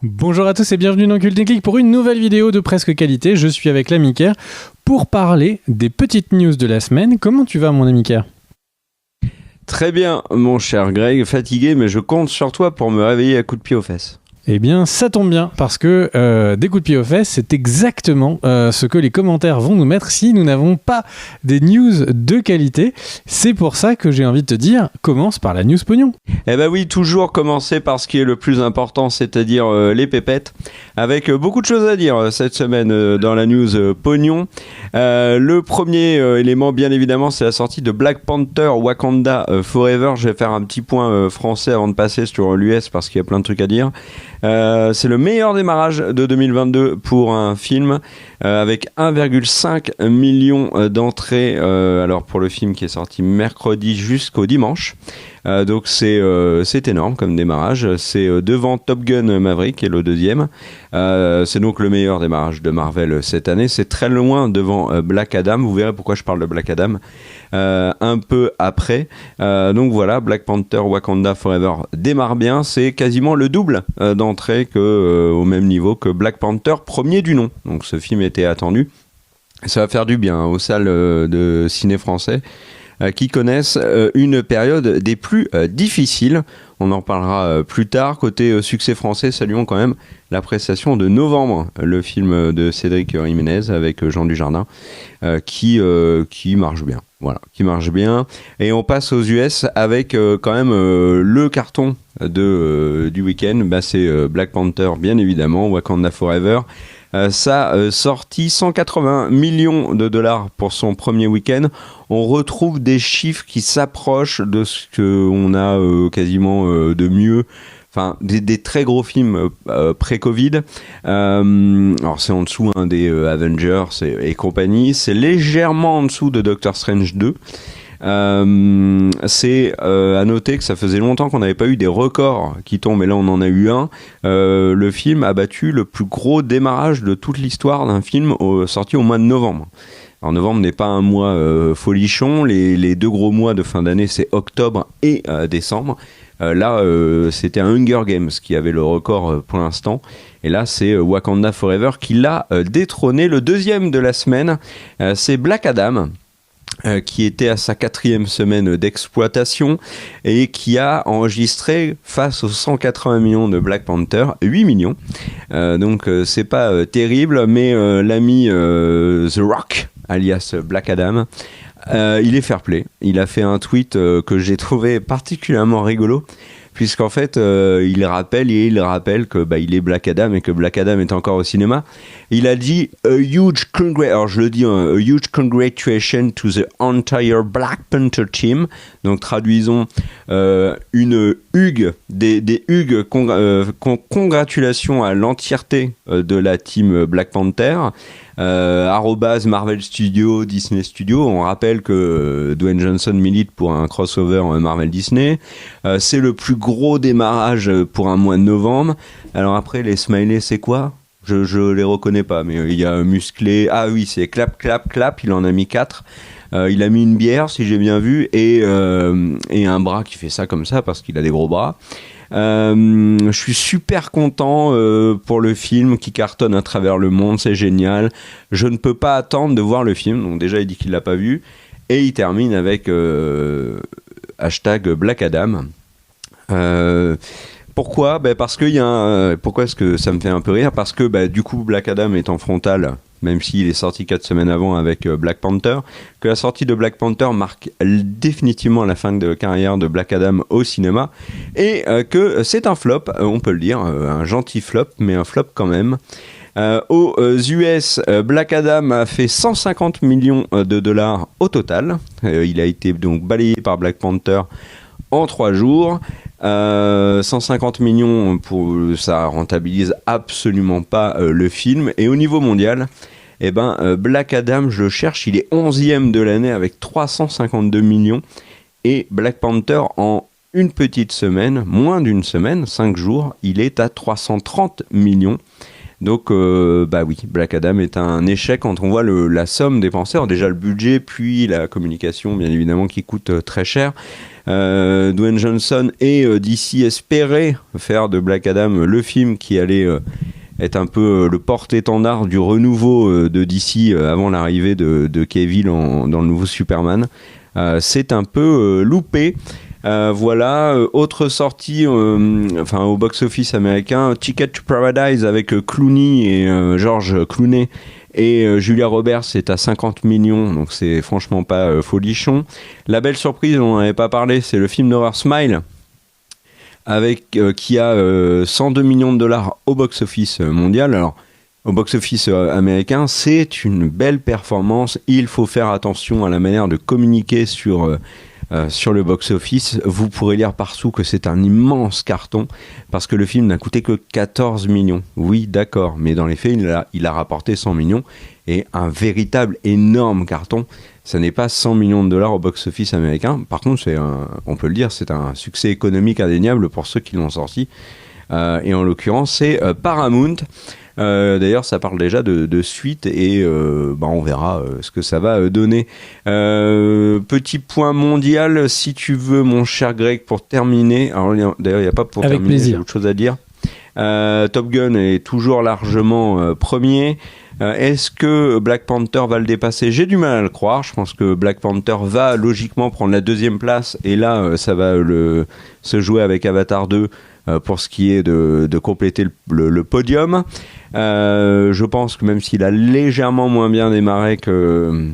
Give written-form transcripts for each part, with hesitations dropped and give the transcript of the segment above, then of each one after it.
Bonjour à tous et bienvenue dans Cult & Click pour une nouvelle vidéo de Presque Qualité. Je suis avec l'ami Ker pour parler des petites news de la semaine. Comment tu vas mon ami Ker ? Très bien mon cher Greg, fatigué mais je compte sur toi pour me réveiller à coups de pied aux fesses. Eh bien, ça tombe bien, parce que des coups de pied aux fesses, c'est exactement ce que les commentaires vont nous mettre si nous n'avons pas des news de qualité. C'est pour ça que j'ai envie de te dire, commence par la news pognon. Eh ben oui, toujours commencer par ce qui est le plus important, c'est-à-dire les pépettes, avec beaucoup de choses à dire cette semaine dans la news pognon. Le premier élément, bien évidemment, c'est la sortie de Black Panther Wakanda Forever. Je vais faire un petit point français avant de passer sur l'US, parce qu'il y a plein de trucs à dire. C'est le meilleur démarrage de 2022 pour un film avec 1,5 million d'entrées alors pour le film qui est sorti mercredi jusqu'au dimanche. Donc c'est énorme comme démarrage. C'est devant Top Gun Maverick qui est le deuxième. C'est donc le meilleur démarrage de Marvel cette année. C'est très loin devant Black Adam. Vous verrez pourquoi je parle de Black Adam un peu après. Donc voilà, Black Panther Wakanda Forever démarre bien. C'est quasiment le double d'entrées au même niveau que Black Panther premier du nom. Donc ce film était attendu. Ça va faire du bien aux salles de ciné français qui connaissent une période des plus difficiles. On en parlera plus tard. Côté succès français, saluons quand même la prestation de Novembre, le film de Cédric Jiménez avec Jean Dujardin, qui marche bien. Voilà, qui marche bien. Et on passe aux US avec quand même le carton du week-end. C'est Black Panther, bien évidemment, Wakanda Forever. Ça sorti 180 millions de dollars pour son premier week-end. On retrouve des chiffres qui s'approchent de ce qu'on a quasiment de mieux. Enfin, des très gros films pré-Covid. Alors c'est en dessous des Avengers et compagnie. C'est légèrement en dessous de Doctor Strange 2. C'est à noter que ça faisait longtemps qu'on n'avait pas eu des records qui tombent, et là on en a eu un. Le film a battu le plus gros démarrage de toute l'histoire d'un film sorti au mois de novembre. Alors novembre n'est pas un mois folichon, les deux gros mois de fin d'année c'est octobre et décembre. Là c'était un Hunger Games qui avait le record pour l'instant, et là c'est Wakanda Forever qui l'a détrôné. Le deuxième de la semaine c'est Black Adam, qui était à sa 4e semaine d'exploitation et qui a enregistré, face aux 180 millions de Black Panther, 8 millions. Donc c'est pas terrible, mais l'ami The Rock, alias Black Adam, il est fair play. Il a fait un tweet que j'ai trouvé particulièrement rigolo, puisqu'en fait il rappelle que il est Black Adam et que Black Adam est encore au cinéma. Il a dit a huge congratulations to the entire Black Panther team. Donc traduisons une hugue, des hugues congratulations à l'entièreté de la team Black Panther. Marvel Studios, Disney Studios. On rappelle que Dwayne Johnson milite pour un crossover Marvel Disney. C'est le plus gros démarrage pour un mois de novembre. Alors après, les smileys, c'est quoi ? Je les reconnais pas, mais il y a musclé. Ah oui, c'est clap, clap, clap. Il en a mis 4. Il a mis une bière, si j'ai bien vu, et un bras qui fait ça comme ça parce qu'il a des gros bras. Je suis super content pour le film qui cartonne à travers le monde, c'est génial. Je ne peux pas attendre de voir le film. Donc déjà il dit qu'il l'a pas vu, et il termine avec hashtag Black Adam. Pourquoi ? Parce que pourquoi est-ce que ça me fait un peu rire ? Parce que du coup Black Adam est en frontal, même s'il est sorti 4 semaines avant avec Black Panther, que la sortie de Black Panther marque définitivement la fin de carrière de Black Adam au cinéma, et que c'est un flop, on peut le dire, un gentil flop, mais un flop quand même. Aux US, Black Adam a fait 150 millions de dollars au total. Il a été donc balayé par Black Panther en 3 jours. 150 millions, ça rentabilise absolument pas le film. Et au niveau mondial, Black Adam, je le cherche, il est 11e de l'année avec 352 millions. Et Black Panther, en une petite semaine, moins d'une semaine, 5 jours, il est à 330 millions. Donc oui, Black Adam est un échec quand on voit la somme dépensée. Alors déjà le budget, puis la communication bien évidemment qui coûte très cher. Dwayne Johnson et DC espéraient faire de Black Adam le film qui allait être un peu le porte-étendard du renouveau de DC avant l'arrivée de Cavill dans le nouveau Superman. C'est un peu loupé. Voilà, autre sortie au box-office américain, Ticket to Paradise avec Clooney et George Clooney et Julia Roberts est à 50 millions, donc c'est franchement pas folichon. La belle surprise, on n'en avait pas parlé, c'est le film d'horreur Smile avec qui a 102 millions de dollars au box-office mondial. Alors au box-office américain, c'est une belle performance. Il faut faire attention à la manière de communiquer sur le box-office. Vous pourrez lire partout que c'est un immense carton parce que le film n'a coûté que 14 millions. Oui, d'accord, mais dans les faits, il a rapporté 100 millions et un véritable énorme carton. Ça n'est pas 100 millions de dollars au box-office américain. Par contre, on peut le dire, c'est un succès économique indéniable pour ceux qui l'ont sorti. Et en l'occurrence, c'est Paramount. D'ailleurs, ça parle déjà de suite et on verra ce que ça va donner. Petit point mondial, si tu veux, mon cher Greg, pour terminer. Alors, d'ailleurs, il n'y a pas pour avec terminer, plaisir. J'ai autre chose à dire. Top Gun est toujours largement premier. Est-ce que Black Panther va le dépasser ? J'ai du mal à le croire. Je pense que Black Panther va logiquement prendre la deuxième place. Et là, ça va se jouer avec Avatar 2 pour ce qui est de compléter le podium. Je pense que même s'il a légèrement moins bien démarré que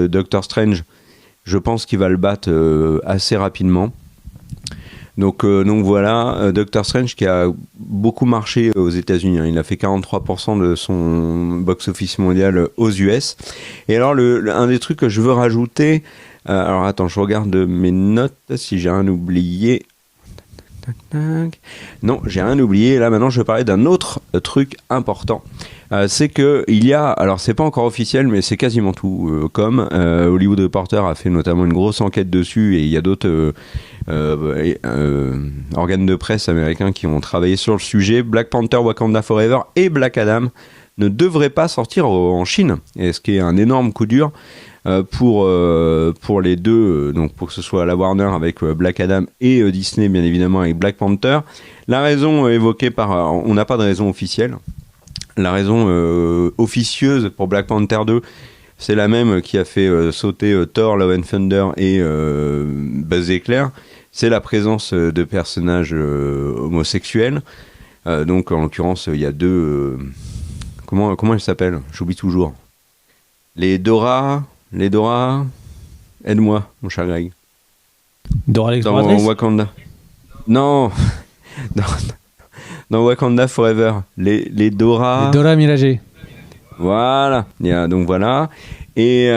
Doctor Strange, je pense qu'il va le battre assez rapidement. Donc voilà, Doctor Strange qui a beaucoup marché aux États-Unis. Il a fait 43% de son box-office mondial aux US. Et alors, un des trucs que je veux rajouter, alors attends, je regarde mes notes si j'ai rien oublié. Non, j'ai rien oublié. Là, maintenant, je vais parler d'un autre truc important. C'est que il y a, alors c'est pas encore officiel, mais c'est quasiment tout. Hollywood Reporter a fait notamment une grosse enquête dessus, et il y a d'autres organes de presse américains qui ont travaillé sur le sujet. Black Panther, Wakanda Forever et Black Adam ne devraient pas sortir en Chine, et ce qui est un énorme coup dur. Pour les deux, donc pour que ce soit la Warner avec Black Adam et Disney bien évidemment avec Black Panther. La raison évoquée on n'a pas de raison officielle. La raison officieuse pour Black Panther 2, c'est la même qui a fait sauter Thor, Love and Thunder et Buzz Éclair. C'est la présence de personnages homosexuels. Donc en l'occurrence, il y a deux... comment ils s'appellent ? J'oublie toujours. Les Dora, aide-moi, mon cher Greg. Dora l'Exploratrice ? Dans Wakanda. Non, dans Wakanda Forever. Les Dora. Les Dora Milaje. Voilà. Donc voilà. Et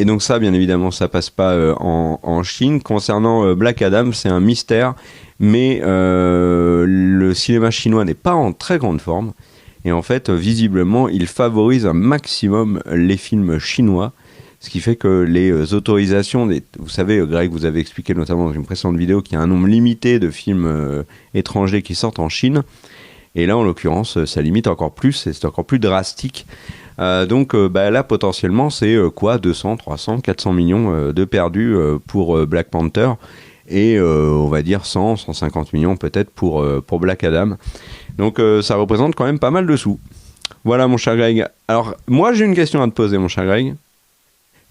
donc ça, bien évidemment, ça passe pas en Chine. Concernant Black Adam, c'est un mystère, mais le cinéma chinois n'est pas en très grande forme. Et en fait, visiblement, il favorise un maximum les films chinois, ce qui fait que les autorisations, vous savez, Greg, vous avez expliqué notamment dans une précédente vidéo qu'il y a un nombre limité de films étrangers qui sortent en Chine. Et là, en l'occurrence, ça limite encore plus, et c'est encore plus drastique. Donc là, potentiellement, c'est 200, 300, 400 millions de perdus pour Black Panther. Et on va dire 100, 150 millions peut-être pour Black Adam. Donc ça représente quand même pas mal de sous. Voilà mon cher Greg. Alors moi j'ai une question à te poser mon cher Greg.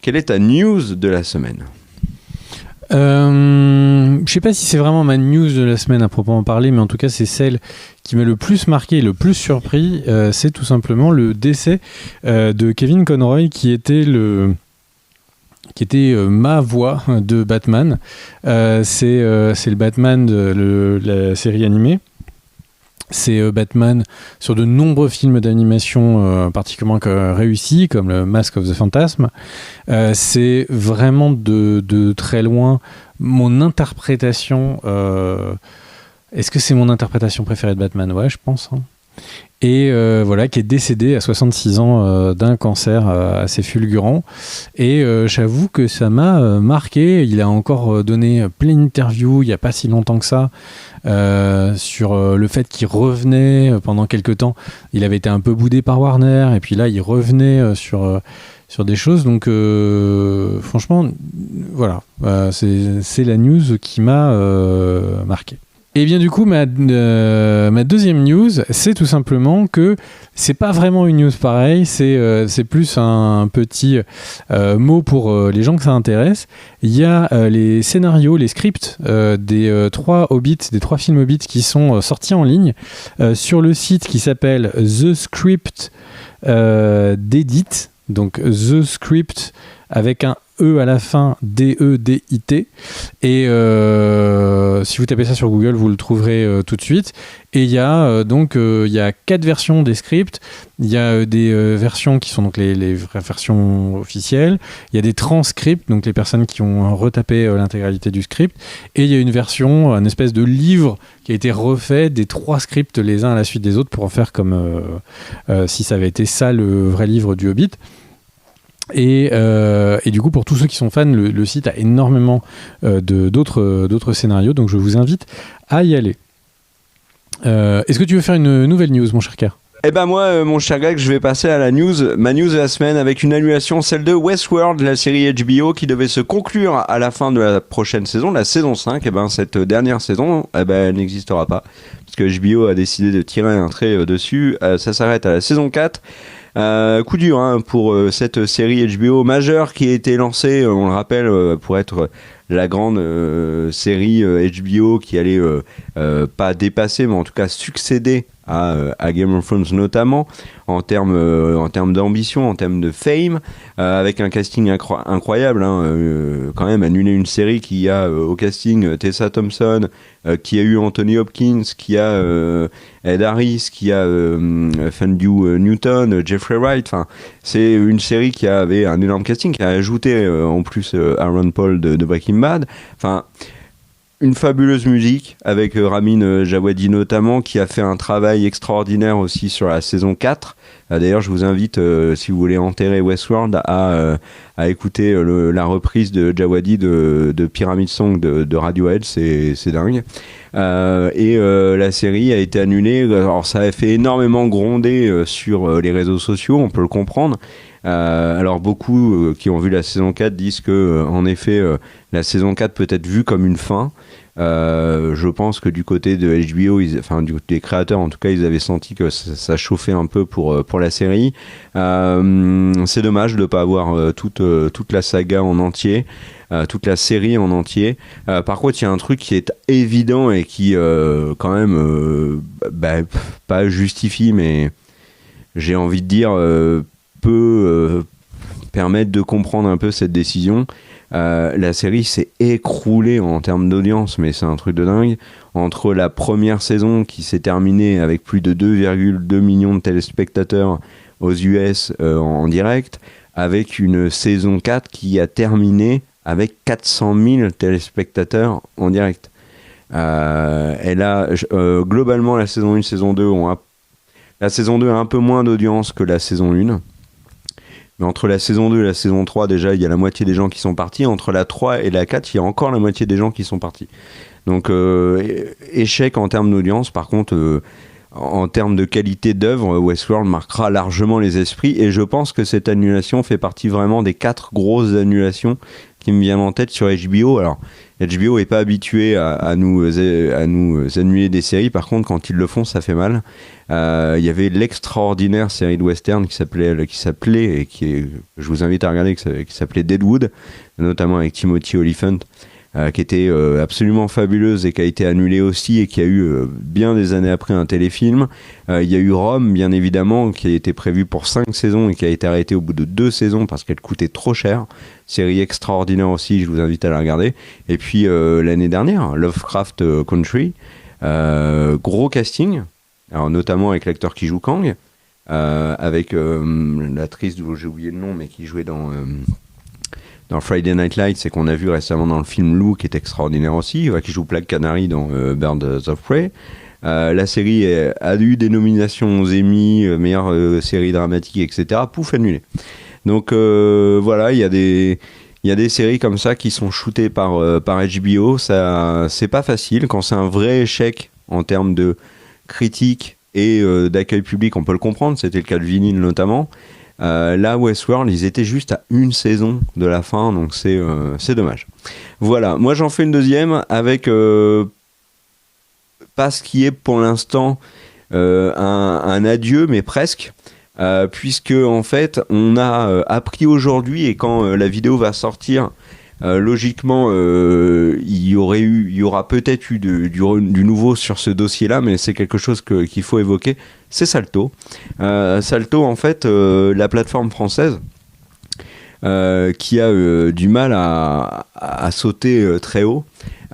Quelle est ta news de la semaine ? Je sais pas si c'est vraiment ma news de la semaine à proprement parler, mais en tout cas c'est celle qui m'a le plus marqué, le plus surpris. C'est tout simplement le décès de Kevin Conroy qui était ma voix de Batman. C'est le Batman de la série animée. C'est Batman sur de nombreux films d'animation particulièrement réussis, comme le Mask of the Phantasm. C'est vraiment de très loin mon interprétation. Est-ce que c'est mon interprétation préférée de Batman ? Ouais, je pense. et voilà, qui est décédé à 66 ans d'un cancer assez fulgurant. Et j'avoue que ça m'a marqué. Il a encore donné plein d'interviews il n'y a pas si longtemps que ça sur le fait qu'il revenait pendant quelques temps. Il avait été un peu boudé par Warner, et puis là il revenait sur des choses. Donc franchement, voilà, c'est la news qui m'a marqué. Et bien du coup, ma deuxième news, c'est tout simplement que c'est pas vraiment une news pareille, c'est plus un petit mot pour les gens que ça intéresse. Il y a les scénarios, les scripts des 3 Hobbits, des 3 films Hobbits qui sont sortis en ligne sur le site qui s'appelle The Script d'Edit, donc The Script avec un E à la fin, D-E-D-I-T. Et si vous tapez ça sur Google, vous le trouverez tout de suite. Et il y a il y a 4 versions des scripts. Il y a des versions qui sont donc les vraies versions officielles. Il y a des transcripts, donc les personnes qui ont retapé l'intégralité du script. Et il y a une version, un espèce de livre qui a été refait des 3 scripts les uns à la suite des autres pour en faire comme si ça avait été ça le vrai livre du Hobbit. Et du coup, pour tous ceux qui sont fans, le site a énormément d'autres scénarios, donc je vous invite à y aller. Est-ce que tu veux faire une nouvelle news, mon cher Kerr ? Eh ben moi, mon cher Greg, je vais passer à ma news de la semaine avec une annulation, celle de Westworld, la série HBO qui devait se conclure à la fin de la prochaine saison, la saison 5. Eh ben cette dernière saison, elle n'existera pas, parce que HBO a décidé de tirer un trait dessus. Ça s'arrête à la saison 4. Coup dur pour cette série HBO majeure qui a été lancée, on le rappelle, pour être la grande série HBO qui allait pas dépasser, mais en tout cas succéder à Game of Thrones, notamment en termes d'ambition, en termes de fame, avec un casting incroyable, quand même. Annuler une série qui a au casting Tessa Thompson, qui a eu Anthony Hopkins, qui a Ed Harris, qui a Fandu Newton, Jeffrey Wright. Enfin, c'est une série qui avait un énorme casting, qui a ajouté en plus Aaron Paul de Breaking Bad. Enfin, une fabuleuse musique avec Ramin Djawadi notamment, qui a fait un travail extraordinaire aussi sur la saison 4. D'ailleurs, je vous invite, si vous voulez enterrer Westworld, à écouter la reprise de Djawadi de Pyramid Song de Radiohead. C'est dingue. La série a été annulée. Alors, ça a fait énormément gronder sur les réseaux sociaux, on peut le comprendre. Alors beaucoup qui ont vu la saison 4 disent que en effet la saison 4 peut être vue comme une fin. Je pense que du côté de HBO, du côté des créateurs en tout cas, ils avaient senti que ça chauffait un peu pour la série. C'est dommage de ne pas avoir toute la saga en entier, toute la série en entier. Par contre, il y a un truc qui est évident et qui quand même pas justifie, mais j'ai envie de dire peut permettre de comprendre un peu cette décision. La série s'est écroulée en termes d'audience, mais c'est un truc de dingue. Entre la première saison qui s'est terminée avec plus de 2,2 millions de téléspectateurs aux US en direct, avec une saison 4 qui a terminé avec 400 000 téléspectateurs en direct. Globalement, la saison 1 et saison 2 la saison 2 a un peu moins d'audience que la saison 1. Mais entre la saison 2 et la saison 3, déjà, il y a la moitié des gens qui sont partis. Entre la 3 et la 4, il y a encore la moitié des gens qui sont partis. Donc, échec en termes d'audience. Par contre, en termes de qualité d'œuvre, Westworld marquera largement les esprits. Et je pense que cette annulation fait partie vraiment des 4 grosses annulations qui me viennent en tête sur HBO. Alors, HBO n'est pas habitué à nous annuler des séries. Par contre, quand ils le font, ça fait mal. Il y avait l'extraordinaire série de western qui s'appelait et je vous invite à regarder, qui s'appelait Deadwood, notamment avec Timothy Olyphant, qui était absolument fabuleuse et qui a été annulée aussi et qui a eu bien des années après un téléfilm. Il y a eu Rome, bien évidemment, qui a été prévu pour 5 saisons et qui a été arrêtée au bout de 2 saisons parce qu'elle coûtait trop cher. Série extraordinaire aussi, je vous invite à la regarder. Et puis l'année dernière, Lovecraft Country, gros casting, alors notamment avec l'acteur qui joue Kang, avec l'actrice dont j'ai oublié le nom, mais qui jouait dans Friday Night Lights et qu'on a vu récemment dans le film Lou, qui est extraordinaire aussi, qui joue Black Canary dans Birds of Prey. La série a eu des nominations aux Emmy, meilleure série dramatique, etc. Pouf, annulé. Donc voilà, il y a des séries comme ça qui sont shootées par HBO. Ça, c'est pas facile. Quand c'est un vrai échec en termes de critique et d'accueil public, on peut le comprendre. C'était le cas de Vinyle notamment. Là, Westworld, ils étaient juste à une saison de la fin, donc c'est dommage. Voilà, moi j'en fais une deuxième avec pas ce qui est pour l'instant un adieu, mais presque. Puisque en fait on a appris aujourd'hui, et quand la vidéo va sortir, logiquement il y aura peut-être eu du nouveau sur ce dossier là, mais c'est quelque chose qu'il faut évoquer. C'est Salto. Salto, en fait, la plateforme française qui a du mal à sauter très haut,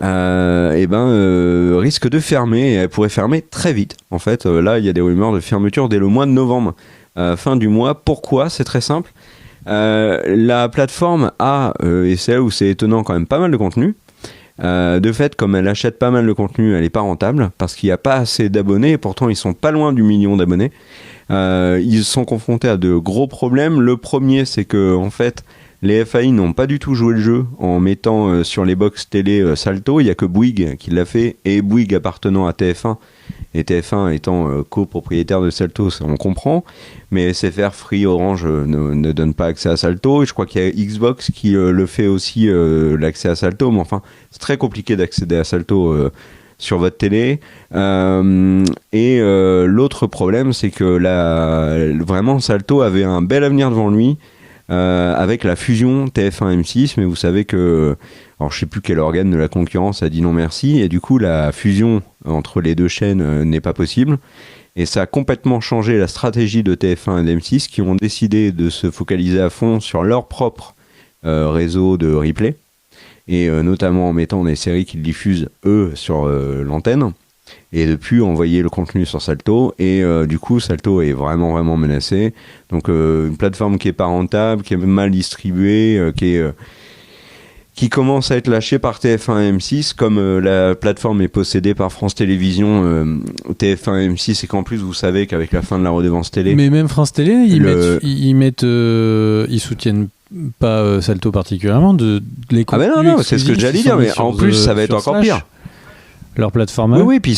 risque de fermer, et elle pourrait fermer très vite. En fait, là il y a des rumeurs de fermeture dès le mois de novembre. Fin du mois. Pourquoi ? C'est très simple. La plateforme a, et c'est là où c'est étonnant, quand même pas mal de contenu. De fait, comme elle achète pas mal de contenu, elle n'est pas rentable parce qu'il n'y a pas assez d'abonnés, et pourtant ils sont pas loin du million d'abonnés. Ils sont confrontés à de gros problèmes. Le premier, c'est que en fait, les FAI n'ont pas du tout joué le jeu en mettant sur les box télé Salto. Il n'y a que Bouygues qui l'a fait, et Bouygues appartenant à TF1. Et TF1 étant copropriétaire de Salto, ça on comprend, mais SFR, Free, Orange ne donnent pas accès à Salto, et je crois qu'il y a Xbox qui le fait aussi, l'accès à Salto, mais enfin c'est très compliqué d'accéder à Salto sur votre télé. L'autre problème, c'est que vraiment Salto avait un bel avenir devant lui, avec la fusion TF1-M6, mais vous savez que, alors je sais plus quel organe de la concurrence a dit non merci, et du coup la fusion entre les deux chaînes n'est pas possible, et ça a complètement changé la stratégie de TF1 et d'M6, qui ont décidé de se focaliser à fond sur leur propre réseau de replay, et notamment en mettant des séries qu'ils diffusent eux sur l'antenne, et de plus envoyer le contenu sur Salto, et du coup Salto est vraiment vraiment menacé. Donc une plateforme qui est pas rentable, qui est mal distribuée, qui commence à être lâchée par TF1 et M6, comme la plateforme est possédée par France Télévisions, TF1 et M6, et qu'en plus vous savez qu'avec la fin de la redevance télé, mais même France Télé, ils soutiennent pas Salto particulièrement de les contenus. Ah ben non, c'est ce que j'allais dire, mais en plus ça va être encore pire. Leur plateforme. Oui, puis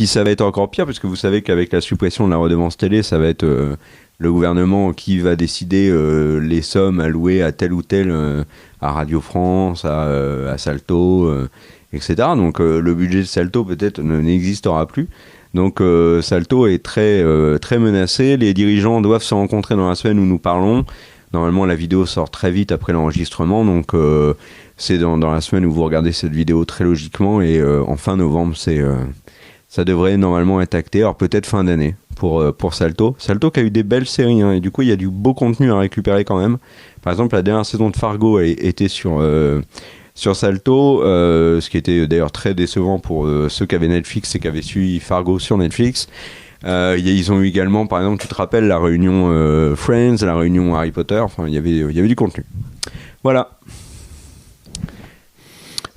ça va être encore pire, parce que vous savez qu'avec la suppression de la redevance télé, ça va être le gouvernement qui va décider les sommes allouées à tel ou tel, à Radio France, à Salto, etc. Donc le budget de Salto peut-être n'existera plus. Donc Salto est très, très menacé. Les dirigeants doivent se rencontrer dans la semaine où nous parlons. Normalement, la vidéo sort très vite après l'enregistrement, donc c'est dans la semaine où vous regardez cette vidéo très logiquement, et en fin novembre, ça devrait normalement être acté. Alors peut-être fin d'année pour Salto. Salto qui a eu des belles séries, hein, et du coup il y a du beau contenu à récupérer quand même. Par exemple, la dernière saison de Fargo était sur Salto, ce qui était d'ailleurs très décevant pour ceux qui avaient Netflix et qui avaient suivi Fargo sur Netflix. Ils ont eu également, par exemple, tu te rappelles la réunion Friends, la réunion Harry Potter, enfin il y avait du contenu. Voilà.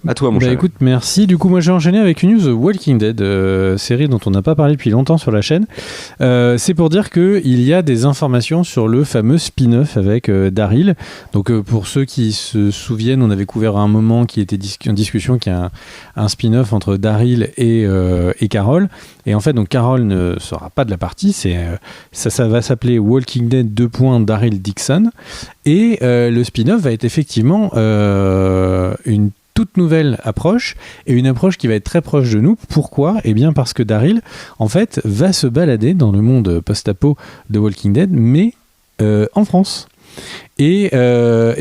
À toi, mon cher. Écoute, merci. Du coup, moi, j'ai enchaîné avec une news Walking Dead, série dont on n'a pas parlé depuis longtemps sur la chaîne. C'est pour dire qu'il y a des informations sur le fameux spin-off avec Daryl. Donc, pour ceux qui se souviennent, on avait couvert à un moment qui était en discussion, qui a un spin-off entre Daryl et Carol. Et en fait, donc Carol ne sera pas de la partie. Ça va s'appeler Walking Dead Daryl Dixon. Et le spin-off va être effectivement une toute nouvelle approche, et une approche qui va être très proche de nous. Pourquoi ? Eh bien parce que Daryl, en fait, va se balader dans le monde post-apo de Walking Dead, mais en France. Et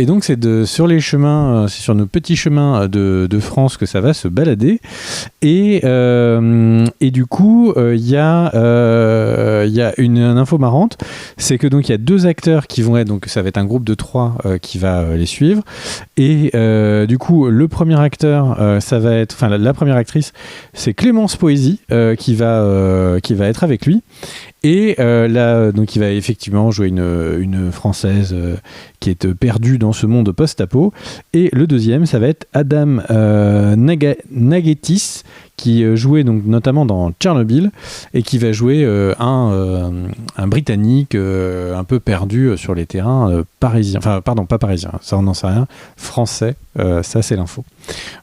donc c'est sur les chemins, c'est sur nos petits chemins de France que ça va se balader. Et du coup, il y a une info marrante, c'est que donc il y a 2 acteurs qui vont être, donc ça va être un groupe de 3 qui va les suivre. Et du coup, le premier acteur, ça va être, enfin la première actrice, c'est Clémence Poésy qui va être avec lui. Et là, donc il va effectivement jouer une Française qui est perdue dans ce monde post-apo. Et le deuxième, ça va être Adam Nagetis, qui jouait donc notamment dans Tchernobyl et qui va jouer un Britannique un peu perdu sur les terrains parisiens. Enfin, pardon, pas parisiens, ça on n'en sait rien. Français, ça c'est l'info.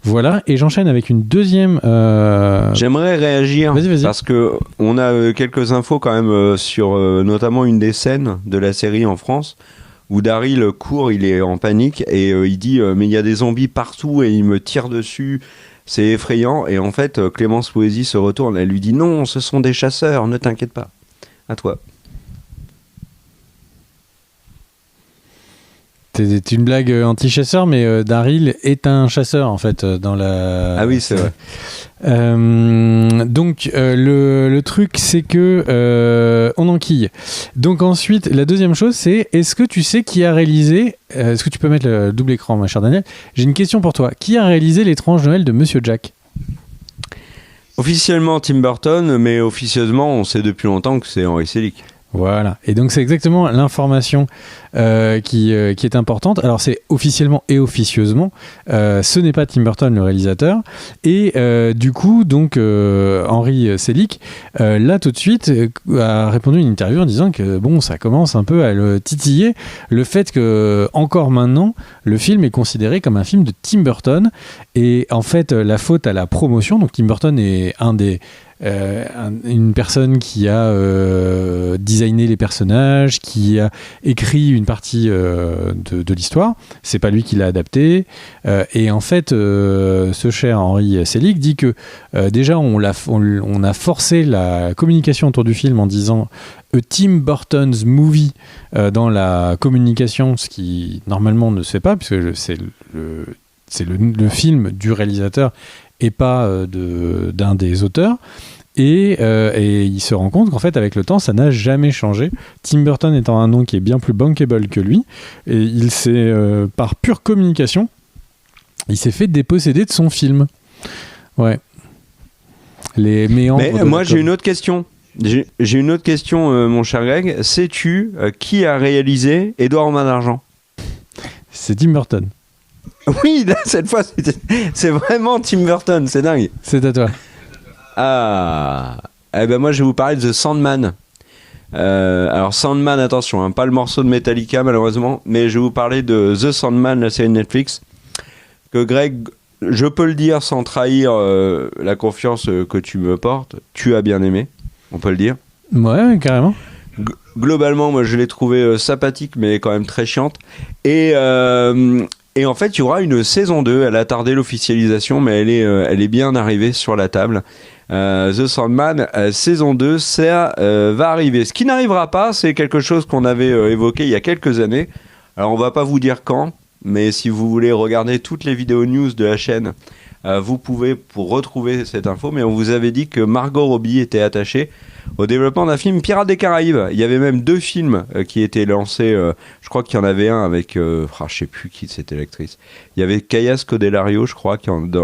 Voilà, et j'enchaîne avec une deuxième... J'aimerais réagir, Vas-y. parce qu'on a quelques infos quand même sur notamment une des scènes de la série en France, où Daryl court, il est en panique, et il dit mais il y a des zombies partout, et il me tire dessus, c'est effrayant. Et en fait, Clémence Poésy se retourne, elle lui dit non, ce sont des chasseurs, ne t'inquiète pas. À toi. C'est une blague anti-chasseur, mais Daryl est un chasseur en fait dans la... Ah oui, c'est vrai. Donc le truc c'est que on enquille. Donc ensuite la deuxième chose c'est, est-ce que tu sais qui a réalisé, est-ce que tu peux mettre le double écran ma chère Daniel, j'ai une question pour toi, qui a réalisé l'étrange Noël de Monsieur Jack? Officiellement Tim Burton, mais officieusement on sait depuis longtemps que c'est Henry Selick. Voilà, et donc c'est exactement l'information qui est importante. Alors c'est officiellement et officieusement, ce n'est pas Tim Burton le réalisateur, et du coup donc Henry Selick là tout de suite a répondu à une interview en disant que bon, ça commence un peu à le titiller, le fait que encore maintenant le film est considéré comme un film de Tim Burton, et en fait la faute à la promotion. Donc Tim Burton est une personne qui a designé les personnages, qui a écrit une partie de l'histoire. C'est pas lui qui l'a adapté. Et en fait, ce cher Henry Selick dit que déjà on a forcé la communication autour du film en disant A Tim Burton's Movie dans la communication, ce qui normalement ne se fait pas, puisque c'est le film du réalisateur et pas d'un des auteurs. Et il se rend compte qu'en fait avec le temps ça n'a jamais changé, Tim Burton étant un nom qui est bien plus bankable que lui, et il s'est par pure communication il s'est fait déposséder de son film. Ouais, les méandres. Mais moi j'ai une autre question. J'ai une autre question, mon cher Greg. Sais-tu qui a réalisé Édouard Main d'Argent? C'est Tim Burton. Oui, là, cette fois c'est vraiment Tim Burton, c'est dingue. C'est à toi. Ah, eh ben moi je vais vous parler de The Sandman. Alors Sandman, attention, hein, pas le morceau de Metallica malheureusement, mais je vais vous parler de The Sandman, la série Netflix, que Greg, je peux le dire sans trahir la confiance que tu me portes, tu as bien aimé, on peut le dire. Ouais, carrément. Globalement, moi je l'ai trouvé sympathique, mais quand même très chiante. Et en fait, il y aura une saison 2, elle a tardé l'officialisation, mais elle est bien arrivée sur la table. The Sandman, saison 2, ça va arriver. Ce qui n'arrivera pas, c'est quelque chose qu'on avait évoqué il y a quelques années. Alors on va pas vous dire quand, mais si vous voulez regarder toutes les vidéos news de la chaîne, vous pouvez pour retrouver cette info. Mais on vous avait dit que Margot Robbie était attachée au développement d'un film Pirates des Caraïbes. Il y avait même 2 films qui étaient lancés. Je crois qu'il y en avait un avec, je sais plus qui c'était l'actrice. Il y avait Kaya Scodelario, je crois,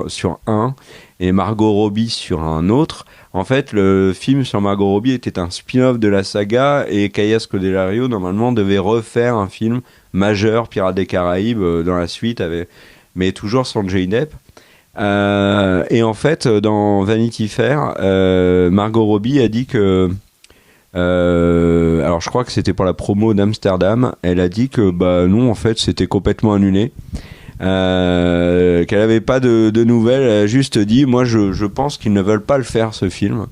sur un, et Margot Robbie sur un autre. En fait, le film sur Margot Robbie était un spin-off de la saga, et Kaya Scodelario normalement devait refaire un film majeur Pirates des Caraïbes dans la suite, mais toujours sans Johnny Depp. Et en fait, dans Vanity Fair, Margot Robbie a dit que, alors je crois que c'était pour la promo d'Amsterdam, elle a dit que non, en fait, c'était complètement annulé, qu'elle n'avait pas de nouvelles. Elle a juste dit, moi, je pense qu'ils ne veulent pas le faire, ce film.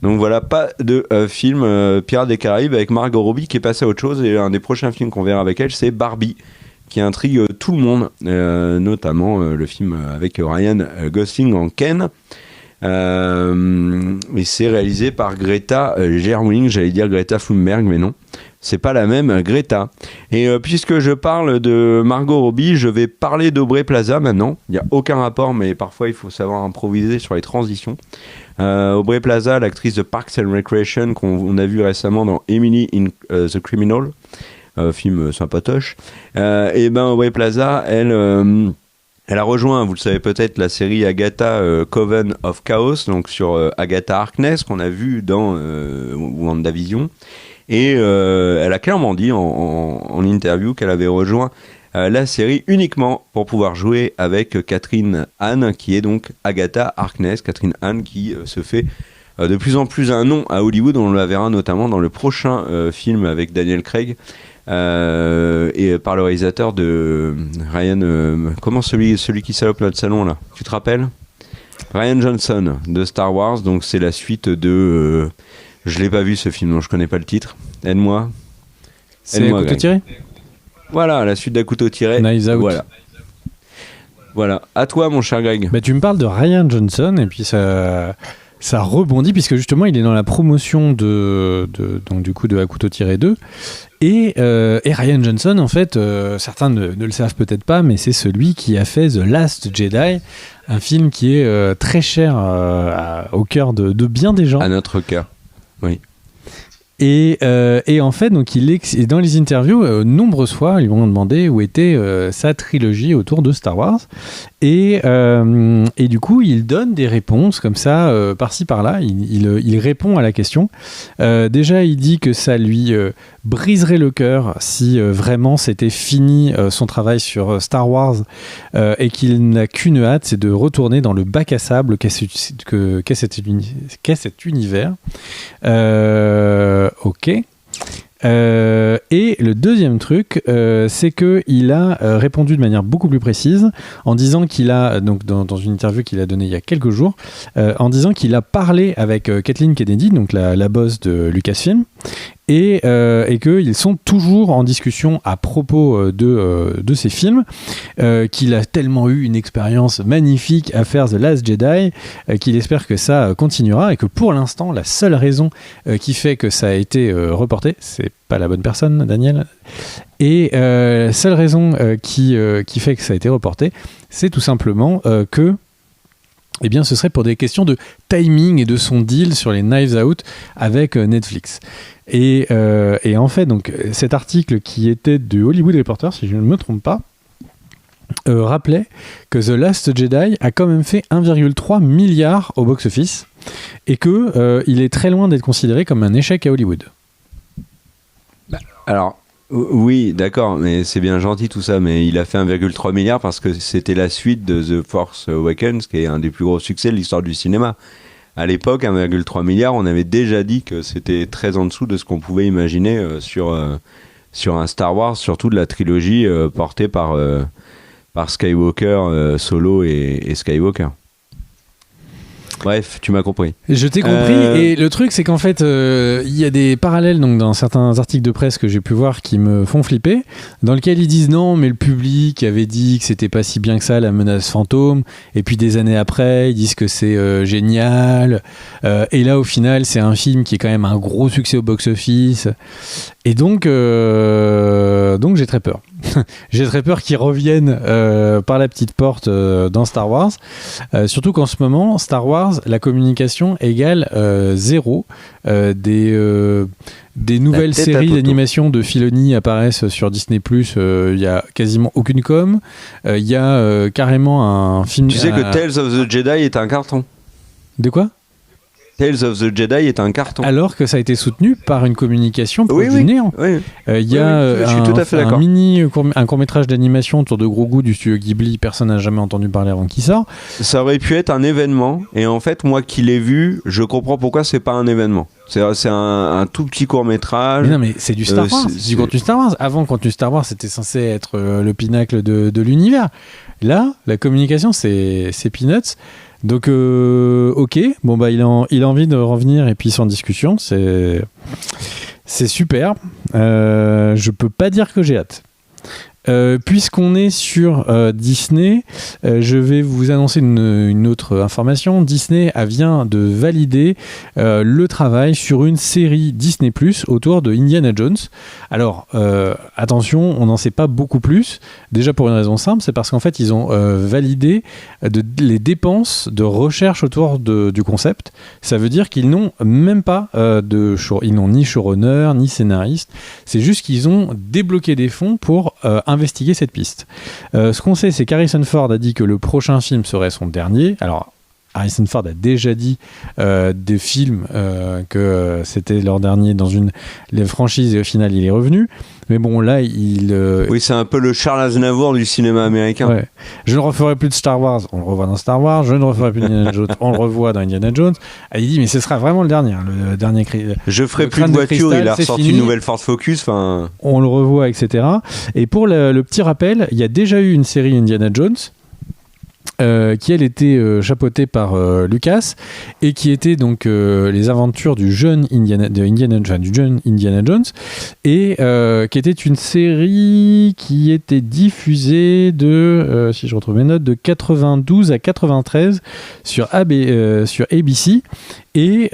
Donc voilà, pas de film Pirates des Caraïbes avec Margot Robbie, qui est passée à autre chose. Et un des prochains films qu'on verra avec elle, c'est Barbie, qui intrigue tout le monde, notamment le film avec Ryan Gosling en Ken. Et c'est réalisé par Greta Gerwig, j'allais dire Greta Thunberg, mais non, c'est pas la même Greta. Et puisque je parle de Margot Robbie, je vais parler d'Aubrey Plaza maintenant. Il n'y a aucun rapport, mais parfois il faut savoir improviser sur les transitions. Aubrey Plaza, l'actrice de Parks and Recreation, qu'on a vu récemment dans Emily in the Criminal, film sympatoche. Et Aubrey Plaza, elle a rejoint, vous le savez peut-être, la série Agatha Coven of Chaos, donc sur Agatha Harkness, qu'on a vu dans WandaVision. Et elle a clairement dit en interview qu'elle avait rejoint la série uniquement pour pouvoir jouer avec Catherine Hahn, qui est donc Agatha Harkness. Catherine Hahn qui se fait de plus en plus un nom à Hollywood. On la verra notamment dans le prochain film avec Daniel Craig et par le réalisateur de Ryan... comment celui qui salope notre salon là, tu te rappelles? Ryan Johnson de Star Wars. Donc c'est la suite de... je l'ai pas vu ce film, donc je connais pas le titre. Aide-moi. C'est Couteau tiré. Voilà, la suite d'À couteau tiré. Knives Out. Voilà. À toi, mon cher Greg. Bah, tu me parles de Ryan Johnson et puis ça rebondit puisque justement il est dans la promotion donc du coup de À couteau tiré 2 et Ryan Johnson en fait certains ne le savent peut-être pas, mais c'est celui qui a fait The Last Jedi, un film qui est très cher au cœur de bien des gens. À notre cœur, oui. Et en fait, donc et dans les interviews, nombreuses fois, ils m'ont demandé où était sa trilogie autour de Star Wars. Et du coup, il donne des réponses comme ça, par-ci par-là. Il répond à la question. Déjà, il dit que ça lui briserait le cœur si vraiment c'était fini son travail sur Star Wars et qu'il n'a qu'une hâte, c'est de retourner dans le bac à sable qu'est cet univers. Ok. Et le deuxième truc, c'est qu'il a répondu de manière beaucoup plus précise en disant qu'il a, donc dans une interview qu'il a donnée il y a quelques jours, en disant qu'il a parlé avec Kathleen Kennedy, donc la boss de Lucasfilm, et qu'ils sont toujours en discussion à propos de ces films, qu'il a tellement eu une expérience magnifique à faire The Last Jedi, qu'il espère que ça continuera et que pour l'instant, la seule raison qui fait que ça a été reporté, c'est pas la bonne personne, Daniel, et la seule raison qui fait que ça a été reporté, c'est tout simplement que eh bien, ce serait pour des questions de timing et de son deal sur les Knives Out avec Netflix. Et en fait, donc, cet article qui était du Hollywood Reporter, si je ne me trompe pas, rappelait que The Last Jedi a quand même fait 1,3 milliard au box-office et qu'il est très loin d'être considéré comme un échec à Hollywood. Alors... oui, d'accord, mais c'est bien gentil tout ça, mais il a fait 1,3 milliard parce que c'était la suite de The Force Awakens, qui est un des plus gros succès de l'histoire du cinéma. À l'époque, 1,3 milliard, on avait déjà dit que c'était très en dessous de ce qu'on pouvait imaginer sur un Star Wars, surtout de la trilogie portée par Skywalker, Solo et Skywalker. Bref, tu m'as compris. Je t'ai compris, et le truc c'est qu'en fait il y a des parallèles donc, dans certains articles de presse que j'ai pu voir qui me font flipper, dans lesquels ils disent non mais le public avait dit que c'était pas si bien que ça la menace fantôme, et puis des années après ils disent que c'est génial, et là au final c'est un film qui est quand même un gros succès au box-office, et donc j'ai très peur. J'ai très peur qu'ils reviennent par la petite porte dans Star Wars, surtout qu'en ce moment Star Wars, la communication égale 0. Des nouvelles séries d'animation de Filoni apparaissent sur Disney+, il y a quasiment aucune com, il y a carrément un film... Tu sais que Tales of the Jedi est un carton. De quoi ? Tales of the Jedi est un carton. Alors que ça a été soutenu par une communication proche du néant. Oui. Y a je suis tout à fait d'accord. Un court-métrage d'animation autour de Grogu du studio Ghibli, personne n'a jamais entendu parler avant qu'il sorte. Ça aurait pu être un événement, et en fait, moi qui l'ai vu, je comprends pourquoi c'est pas un événement. C'est un tout petit court-métrage. Mais non, mais c'est du Star Wars. C'est du contenu Star Wars. Avant, le contenu Star Wars, c'était censé être le pinacle de l'univers. Là, la communication, c'est peanuts. Donc, ok, bon bah il a envie de revenir et puis sans discussion, c'est super. Je peux pas dire que j'ai hâte. Puisqu'on est sur Disney, je vais vous annoncer une autre information. Disney vient de valider le travail sur une série Disney+ autour de Indiana Jones. Alors, attention, on n'en sait pas beaucoup plus. Déjà pour une raison simple, c'est parce qu'en fait, ils ont validé les dépenses de recherche autour du concept. Ça veut dire qu'ils n'ont même pas ils n'ont ni showrunner, ni scénariste. C'est juste qu'ils ont débloqué des fonds pour investiguer cette piste. Ce qu'on sait, c'est qu'Harrison Ford a dit que le prochain film serait son dernier. Alors, Harrison Ford a déjà dit des films que c'était leur dernier dans les franchises, et au final il est revenu. Mais bon, là, oui, c'est un peu le Charles Aznavour du cinéma américain. Ouais. Je ne referai plus de Star Wars, on le revoit dans Star Wars. Je ne referai plus d'Indiana Jones, on le revoit dans Indiana Jones. Et il dit, mais ce sera vraiment le dernier. Je ferai plus de voiture, il a ressorti une nouvelle Ford Focus. On le revoit, etc. Et pour le petit rappel, il y a déjà eu une série Indiana Jones. Qui elle était chapeautée par Lucas et qui était donc les aventures du jeune Indiana Jones et qui était une série qui était diffusée de si je retrouve mes notes de 92 à 93 sur ABC et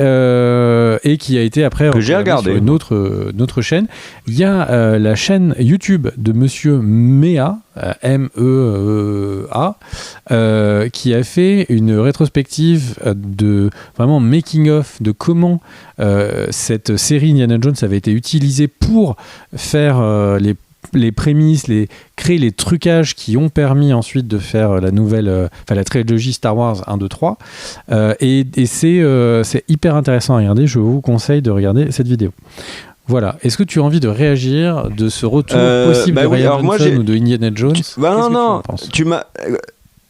qui a été après que j'ai regardé sur une autre chaîne. Il y a la chaîne YouTube de Monsieur Mea, MEA, qui a fait une rétrospective de vraiment making of de comment cette série Indiana Jones avait été utilisée pour faire les prémices, créer les trucages qui ont permis ensuite de faire la trilogie Star Wars 1, 2, 3. Et c'est hyper intéressant à regarder. Je vous conseille de regarder cette vidéo. Voilà. Est-ce que tu as envie de réagir de ce retour possible de Ryan Johnson ou de Indiana Jones? Non.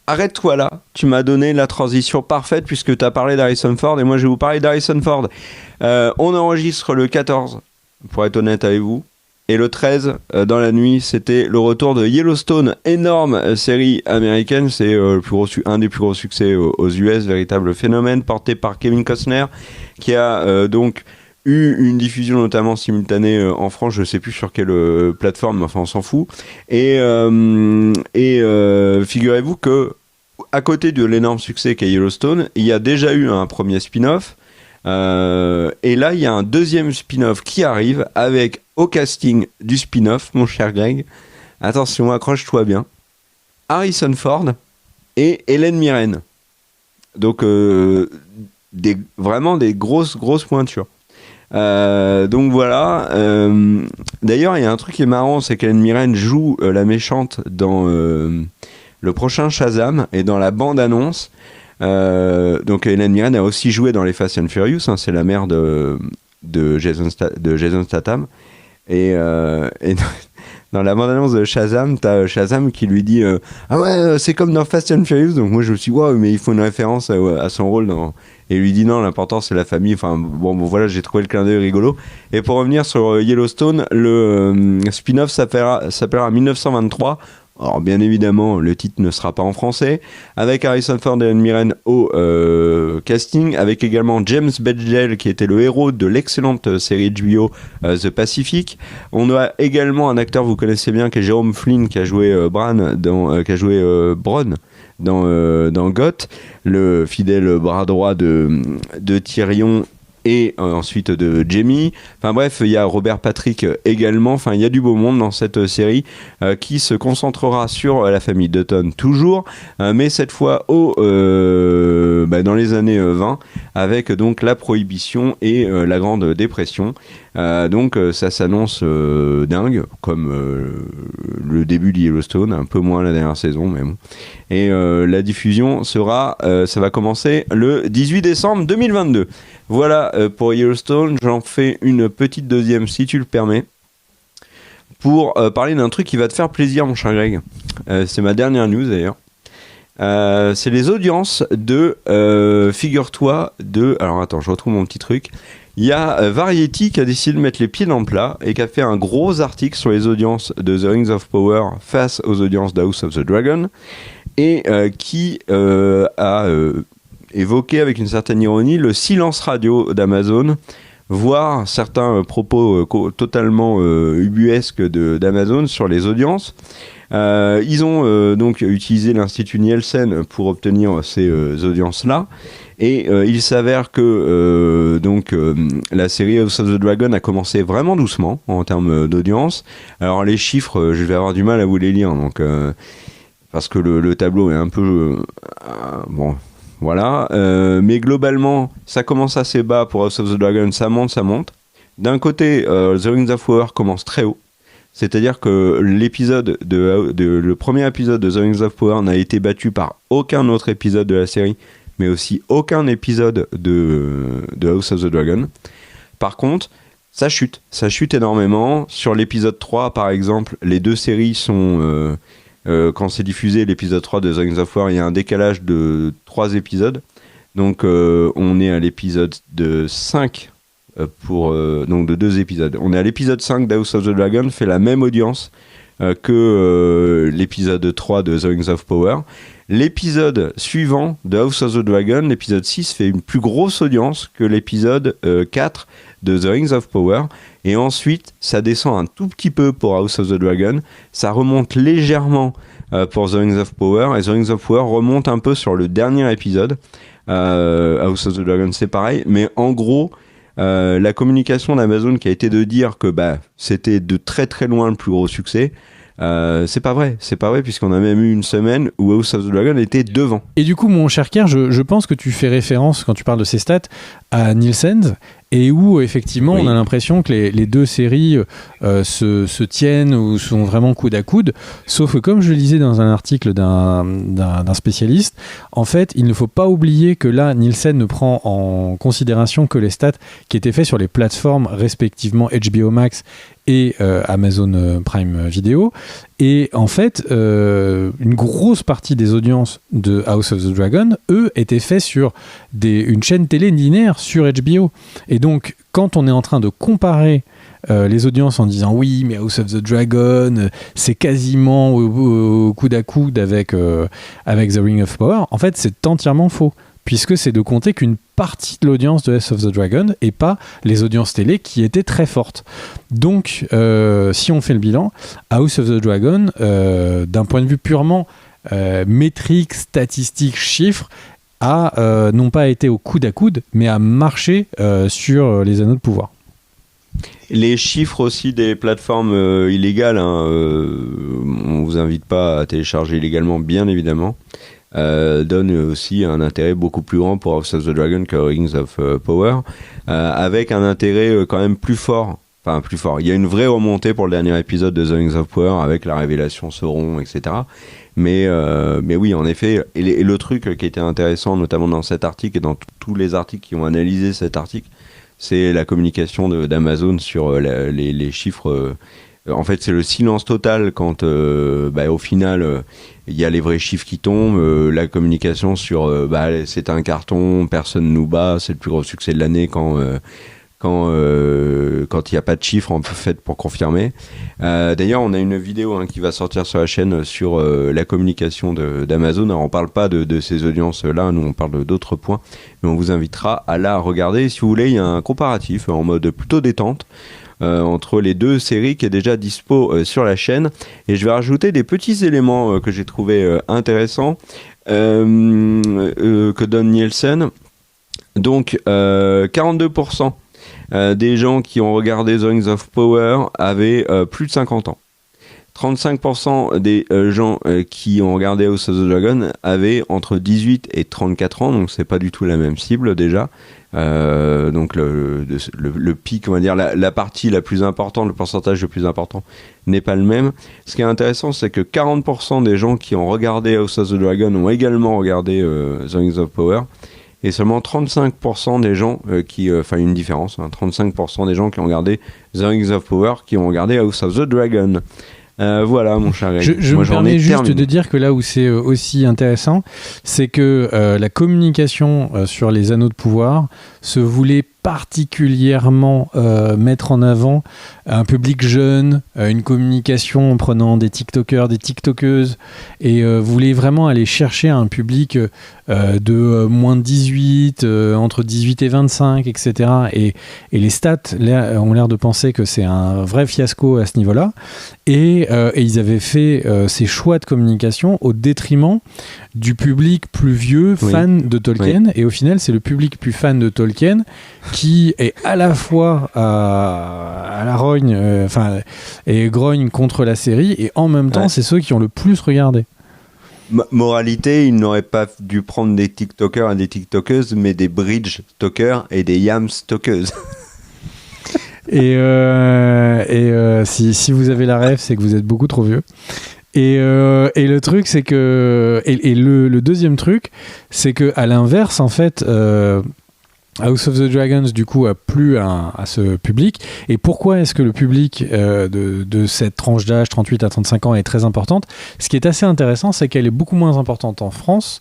Arrête-toi là. Tu m'as donné la transition parfaite puisque tu as parlé d'Harrison Ford et moi je vais vous parler d'Harrison Ford. On enregistre le 14, pour être honnête avec vous. Et le 13, dans la nuit, c'était le retour de Yellowstone, énorme série américaine. C'est un des plus gros succès aux US, véritable phénomène, porté par Kevin Costner, qui a donc eu une diffusion notamment simultanée en France, je ne sais plus sur quelle plateforme, mais enfin on s'en fout. Et figurez-vous que à côté de l'énorme succès qu'est Yellowstone, il y a déjà eu un premier spin-off. Et là, il y a un deuxième spin-off qui arrive avec au casting du spin-off, mon cher Greg. Attention, accroche-toi bien. Harrison Ford et Hélène Mirren. Donc, vraiment des grosses pointures. Donc voilà. D'ailleurs, il y a un truc qui est marrant, c'est qu'Hélène Mirren joue la méchante dans le prochain Shazam et dans la bande-annonce. Donc Hélène Mirren a aussi joué dans les Fast and Furious, hein, c'est la mère de Jason Statham et dans la bande-annonce de Shazam, t'as Shazam qui lui dit ah ouais c'est comme dans Fast and Furious, donc moi je me suis dit wow, mais il faut une référence à son rôle et il lui dit non, l'important c'est la famille. Enfin bon voilà, j'ai trouvé le clin d'œil rigolo. Et pour revenir sur Yellowstone, le spin-off s'appellera 1923. Alors bien évidemment, le titre ne sera pas en français, avec Harrison Ford et Hélène Mirren au casting, avec également James Badgel qui était le héros de l'excellente série HBO The Pacific. On a également un acteur vous connaissez bien qui est Jérôme Flynn qui a joué Bronn dans Goth, le fidèle bras droit de Tyrion et ensuite de Jamie. Enfin bref, il y a Robert Patrick également. Enfin, il y a du beau monde dans cette série qui se concentrera sur la famille Dutton toujours, mais cette fois dans les années 20 avec donc la prohibition et la Grande Dépression. Donc ça s'annonce dingue comme le début de Yellowstone, un peu moins la dernière saison mais bon. Et la diffusion ça va commencer le 18 décembre 2022. Voilà pour Yellowstone. J'en fais une petite deuxième si tu le permets pour parler d'un truc qui va te faire plaisir mon cher Greg. C'est ma dernière news d'ailleurs. C'est les audiences figure-toi alors attends, je retrouve mon petit truc. Il y a Variety qui a décidé de mettre les pieds dans le plat et qui a fait un gros article sur les audiences de The Rings of Power face aux audiences d'House of the Dragon et qui a évoqué avec une certaine ironie le silence radio d'Amazon, voire certains propos totalement ubuesques d'Amazon sur les audiences. Ils ont donc utilisé l'Institut Nielsen pour obtenir ces audiences-là. Et il s'avère que la série House of the Dragon a commencé vraiment doucement en termes d'audience. Alors les chiffres, je vais avoir du mal à vous les lire, donc parce que le tableau est un peu bon. Voilà, mais globalement, ça commence assez bas pour House of the Dragon, ça monte. D'un côté, The Rings of Power commence très haut, c'est-à-dire que le premier épisode de The Rings of Power n'a été battu par aucun autre épisode de la série, mais aussi aucun épisode de House of the Dragon. Par contre, ça chute énormément. Sur l'épisode 3, par exemple, les deux séries sont... quand c'est diffusé, l'épisode 3 de The Rings of War, il y a un décalage de 3 épisodes. Donc on est à l'épisode de 5 donc de 2 épisodes. On est à l'épisode 5 d'House of the Dragon, fait la même audience que l'épisode 3 de The Rings of Power. L'épisode suivant de House of the Dragon, l'épisode 6, fait une plus grosse audience que l'épisode 4 de The Rings of Power. Et ensuite, ça descend un tout petit peu pour House of the Dragon. Ça remonte légèrement pour The Rings of Power. Et The Rings of Power remonte un peu sur le dernier épisode. House of the Dragon, c'est pareil. Mais en gros, la communication d'Amazon qui a été de dire que c'était de très très loin le plus gros succès, c'est pas vrai, puisqu'on a même eu une semaine où House of the Dragon était devant. Et du coup, mon cher Kerr, je pense que tu fais référence, quand tu parles de ces stats, à Nielsen, et où effectivement on a l'impression que les deux séries se tiennent ou sont vraiment coude à coude, sauf que comme je le lisais dans un article d'un spécialiste, en fait il ne faut pas oublier que là Nielsen ne prend en considération que les stats qui étaient faits sur les plateformes respectivement HBO Max et Amazon Prime Video, et en fait une grosse partie des audiences de House of the Dragon, eux, étaient faits sur une chaîne télé linéaire sur HBO. Et donc, quand on est en train de comparer les audiences en disant oui, mais House of the Dragon, c'est quasiment au coude à coude avec The Ring of Power, en fait, c'est entièrement faux, puisque c'est de compter qu'une partie de l'audience de House of the Dragon et pas les audiences télé qui étaient très fortes. Donc, si on fait le bilan, House of the Dragon, d'un point de vue purement métrique, statistique, chiffres, non pas été au coude à coude, mais a marché sur les anneaux de pouvoir. Les chiffres aussi des plateformes illégales, on vous invite pas à télécharger illégalement, bien évidemment, donnent aussi un intérêt beaucoup plus grand pour House of the Dragon que Rings of Power, avec un intérêt quand même plus fort. Enfin, plus fort. Il y a une vraie remontée pour le dernier épisode de The Rings of Power avec la révélation Sauron, etc. Mais oui, en effet, et le truc qui était intéressant, notamment dans cet article et dans tous les articles qui ont analysé cet article, c'est la communication d'Amazon sur les chiffres. En fait, c'est le silence total quand, au final, il y a les vrais chiffres qui tombent. La communication sur c'est un carton, personne nous bat, c'est le plus gros succès de l'année quand il n'y a pas de chiffres en fait pour confirmer. D'ailleurs, on a une vidéo qui va sortir sur la chaîne sur la communication d'Amazon. Alors, on ne parle pas de ces audiences-là, nous on parle d'autres points, mais on vous invitera à la regarder. Si vous voulez, il y a un comparatif en mode plutôt détente entre les deux séries qui est déjà dispo sur la chaîne. Et je vais rajouter des petits éléments que j'ai trouvé intéressants que donne Nielsen. Donc, 42% des gens qui ont regardé The Rings of Power avaient plus de 50 ans. 35% des gens qui ont regardé House of the Dragon avaient entre 18 et 34 ans, donc c'est pas du tout la même cible déjà. Donc le pic, on va dire la partie la plus importante, le pourcentage le plus important n'est pas le même. Ce qui est intéressant, c'est que 40% des gens qui ont regardé House of the Dragon ont également regardé The Rings of Power. Et seulement 35% des gens une différence, 35% des gens qui ont regardé The Rings of Power qui ont regardé House of the Dragon. Voilà, mon cher Greg. Je me permets juste de dire que là où c'est aussi intéressant, c'est que la communication sur les anneaux de pouvoir se voulait particulièrement mettre en avant un public jeune, une communication en prenant des TikTokers, des TikTokeuses, et voulait vraiment aller chercher un public de moins de 18, entre 18 et 25, etc. Et les stats ont l'air de penser que c'est un vrai fiasco à ce niveau-là. Et ils avaient fait ces choix de communication au détriment du public plus vieux, fan de Tolkien. Oui. Et au final, c'est le public plus fan de Tolkien qui est à la fois à la rogne, et grogne contre la série, et en même temps, c'est ceux qui ont le plus regardé. Moralité, ils n'auraient pas dû prendre des TikTokers et des TikTokeuses, mais des bridge talkers et des yams talkeuses. Et si vous avez la rêve, c'est que vous êtes beaucoup trop vieux. Et le truc, c'est que et le deuxième truc, c'est que à l'inverse, en fait. House of the Dragons, du coup, a plu à ce public. Et pourquoi est-ce que le public de cette tranche d'âge, 38 à 35 ans, est très importante ? Ce qui est assez intéressant, c'est qu'elle est beaucoup moins importante en France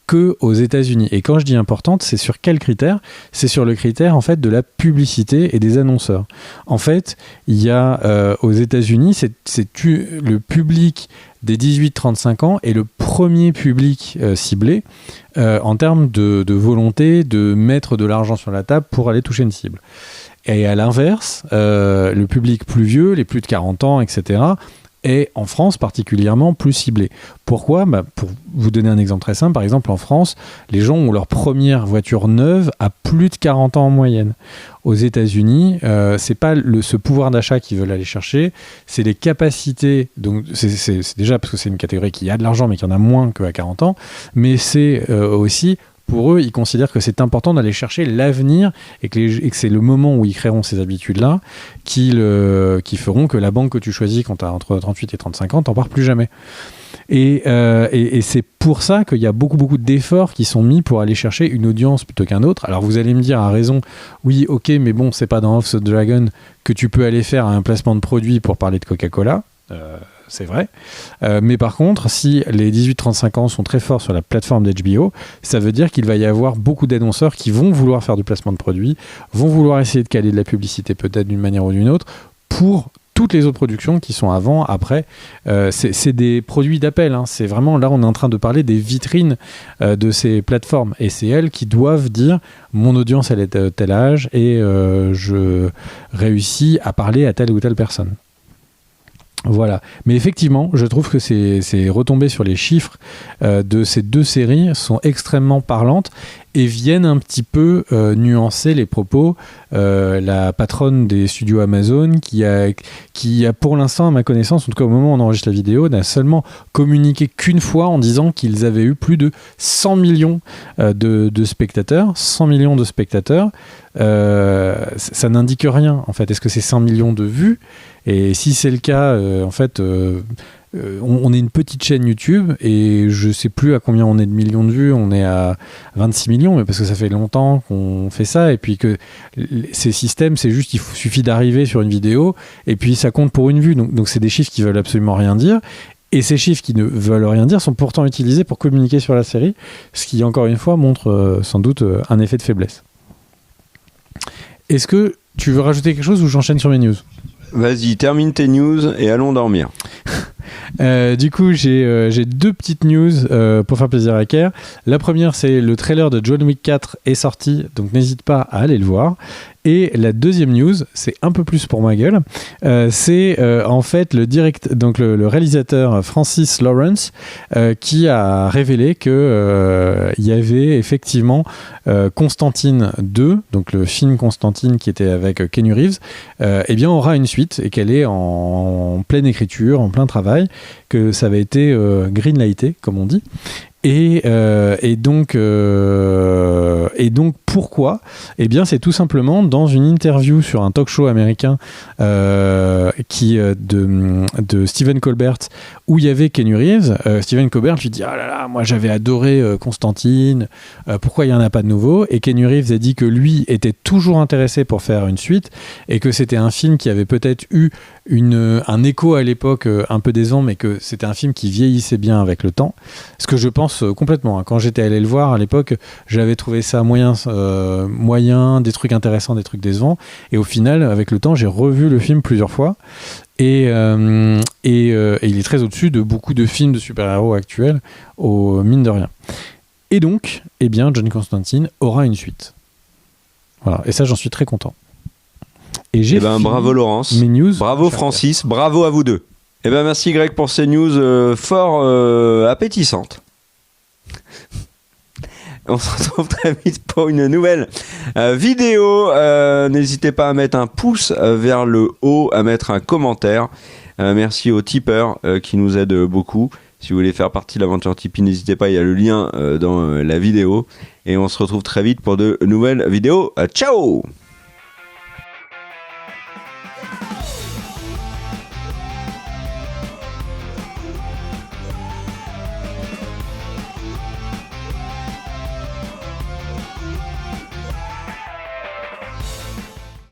qu'aux États-Unis. Et quand je dis importante, c'est sur quel critère ? C'est sur le critère, en fait, de la publicité et des annonceurs. En fait, il y a aux États-Unis, le public des 18-35 ans est le premier public ciblé en termes de volonté de mettre de l'argent sur la table pour aller toucher une cible. Et à l'inverse, le public plus vieux, les plus de 40 ans, etc., est en France particulièrement plus ciblé. Pourquoi ? Pour vous donner un exemple très simple, par exemple en France, les gens ont leur première voiture neuve à plus de 40 ans en moyenne. Aux États-Unis, c'est pas ce pouvoir d'achat qu'ils veulent aller chercher, c'est les capacités. Donc c'est déjà parce que c'est une catégorie qui a de l'argent mais qui en a moins qu'à 40 ans, mais c'est aussi pour eux, ils considèrent que c'est important d'aller chercher l'avenir et que c'est le moment où ils créeront ces habitudes-là qui feront que la banque que tu choisis quand tu as entre 38 et 35 ans, t'en pars plus jamais. Et c'est pour ça qu'il y a beaucoup d'efforts qui sont mis pour aller chercher une audience plutôt qu'un autre. Alors vous allez me dire à raison, oui, ok, mais bon, c'est pas dans House of the Dragon que tu peux aller faire un placement de produit pour parler de Coca-Cola. C'est vrai. Mais par contre, si les 18-35 ans sont très forts sur la plateforme d'HBO, ça veut dire qu'il va y avoir beaucoup d'annonceurs qui vont vouloir faire du placement de produits, vont vouloir essayer de caler de la publicité peut-être d'une manière ou d'une autre pour toutes les autres productions qui sont avant, après. C'est des produits d'appel. Hein. C'est vraiment, là, on est en train de parler des vitrines de ces plateformes. Et c'est elles qui doivent dire, mon audience, elle est de tel âge et je réussis à parler à telle ou telle personne. Voilà, mais effectivement, je trouve que ces retombées sur les chiffres de ces deux séries sont extrêmement parlantes et viennent un petit peu nuancer les propos. La patronne des studios Amazon, qui a pour l'instant, à ma connaissance, en tout cas au moment où on enregistre la vidéo, n'a seulement communiqué qu'une fois en disant qu'ils avaient eu plus de 100 millions de spectateurs. 100 millions de spectateurs, ça n'indique rien, en fait. Est-ce que c'est 100 millions de vues ? Et si c'est le cas, en fait, on est une petite chaîne YouTube et je sais plus à combien on est de millions de vues. On est à 26 millions, mais parce que ça fait longtemps qu'on fait ça. Et puis que ces systèmes, c'est juste, il suffit d'arriver sur une vidéo et puis ça compte pour une vue. Donc c'est des chiffres qui veulent absolument rien dire. Et ces chiffres qui ne veulent rien dire sont pourtant utilisés pour communiquer sur la série, ce qui, encore une fois, montre sans doute un effet de faiblesse. Est-ce que tu veux rajouter quelque chose ou j'enchaîne sur mes news ? Vas-y, termine tes news et allons dormir. Du coup, j'ai deux petites news pour faire plaisir à Kerr. La première, c'est le trailer de John Wick 4 est sorti, donc n'hésite pas à aller le voir. Et la deuxième news, c'est un peu plus pour ma gueule, c'est en fait le réalisateur Francis Lawrence qui a révélé que il y avait effectivement Constantine 2, donc le film Constantine qui était avec Keanu Reeves, eh bien aura une suite et qu'elle est en pleine écriture, en plein travail, que ça avait été greenlighté, comme on dit. Et donc pourquoi ? Eh bien, c'est tout simplement dans une interview sur un talk show américain de Stephen Colbert où il y avait Keanu Reeves. Stephen Colbert lui dit: ah là là, moi j'avais adoré Constantine. Pourquoi il y en a pas de nouveau ? Et Keanu Reeves a dit que lui était toujours intéressé pour faire une suite et que c'était un film qui avait peut-être eu un écho à l'époque un peu décevant, mais que c'était un film qui vieillissait bien avec le temps. Ce que je pense complètement. Quand j'étais allé le voir à l'époque, j'avais trouvé ça moyen, des trucs intéressants, des trucs décevants. Et au final, avec le temps, j'ai revu le film plusieurs fois. Et il est très au-dessus de beaucoup de films de super-héros actuels, mine de rien. Et donc, eh bien, John Constantine aura une suite. Voilà. Et ça, j'en suis très content. Et j'ai bravo Laurence, mes news. Bravo Francis, bravo à vous deux. Merci Greg pour ces news fort appétissantes. On se retrouve très vite pour une nouvelle vidéo. N'hésitez pas à mettre un pouce vers le haut, à mettre un commentaire. Merci aux tipeurs qui nous aident beaucoup. Si vous voulez faire partie de l'aventure Tipeee, n'hésitez pas, il y a le lien dans la vidéo. Et on se retrouve très vite pour de nouvelles vidéos. Ciao!